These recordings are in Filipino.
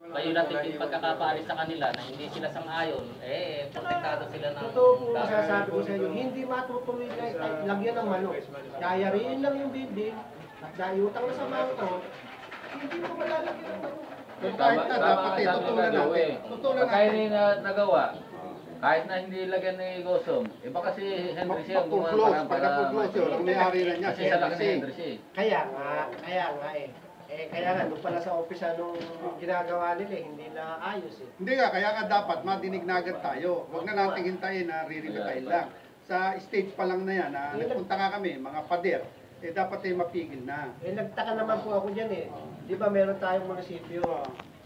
Kayo natin yung pagkakapaalis sa kanila na hindi sila sang-ayon, protektado sila ng... Totoo po masasabi ko sa inyo, hindi matutuloy na lagyan ng manok. Yayariin lang yung building at dayutang na sa mangko, hindi mo malalagyan ng manok. Kahit na dapat tutulan natin. Tutulan Kaya natin. na nagawa, kahit na hindi lagyan ni Gosom, iba kasi Henry siya ang gumawa Pag-close, pagka-close yun, ang may-ari na niya, kasi sa laki ni Henry siya. Kaya nga eh. Kaya nga, doon pala sa opisya nung ginagawa nila hindi na ayos eh. Hindi nga, kaya nga dapat madinig na agad tayo. Huwag na natin hintayin na riribitahin lang. Sa stage pa lang na yan, nagpunta nga kami, mga pader, dapat ay mapigil na. Nagtaka naman po ako dyan eh. Di ba meron tayong munisipyo?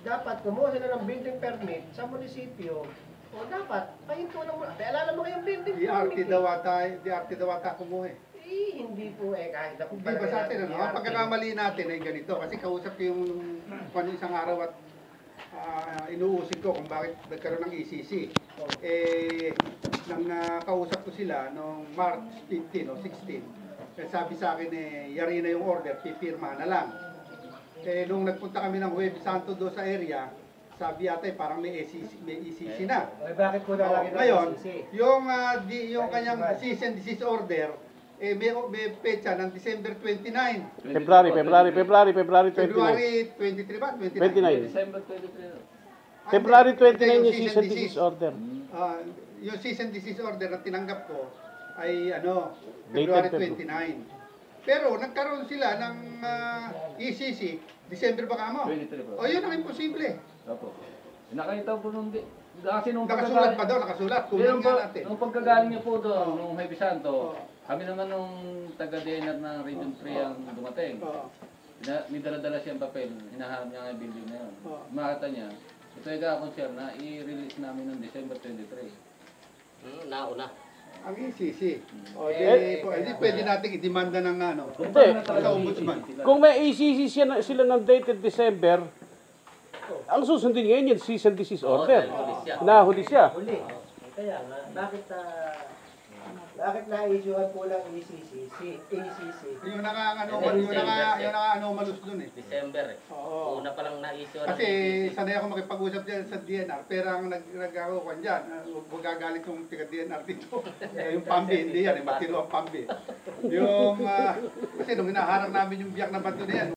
Dapat kumuha sila ng building permit sa munisipyo. O dapat, pahinto lang mo. Alala mo kayong building permit. DRT daw ata kumuha eh. Hindi po kahit ako Hindi ba sa atin, ang pagkakamali natin ay ganito. Kasi kausap ko yung isang araw at inuusig ko kung bakit nagkaroon ng ECC. Nang kausap ko sila noong March 15 o 16, sabi sa akin yari na yung order, pipirma na lang. Nung nagpunta kami ng Huwebes Santo do sa area, sabi yata parang may ECC na. Bakit po nalagyan ng Ngayon, ECC? yung kanyang cease and desist order, may petsa ng December 29. February 29. February 23 ba? 29. December 23. February 29 yung cease and desist order. Yung cease and desist order na tinanggap ko ay Dated February 29. Pero nagkaroon sila ng ECC, December ba kamo? 23 po. O yun ang imposible. Opo. Nakita po nung kasi nung Nakasulat pa daw, nakasulat. Kunin nga natin. Nung pagkagaling niya po doon, nung Huwebes Santo, kami naman nung taga-DNR ng Region 3 ang dumating. May dala-dala siyang papel, hinahanap niya nga yung building na yun. Makita niya, ito yung concern na i-release namin noong December 23. Nauna. Ang ECC. Hindi pwede natin i-demanda ng Hindi. sa ombudsman. Kung may ECC sila ng dated December, ang susundin ngayon yung cease and desist order. Nahuli siya. Huli. Kaya nga, bakit na-issuean po lang ECC? Yung naka-anomalous dun eh. December. Oo. Una pa lang na-issue. Kasi sanay ako makipag-usap dyan sa DNR, pero ang nag-ako dyan, huwag gagalit yung taga-DNR dito. Yung pambi, hindi yan, matino ang pambi. Kasi nung hinaharang namin yung biyak na bato na yan,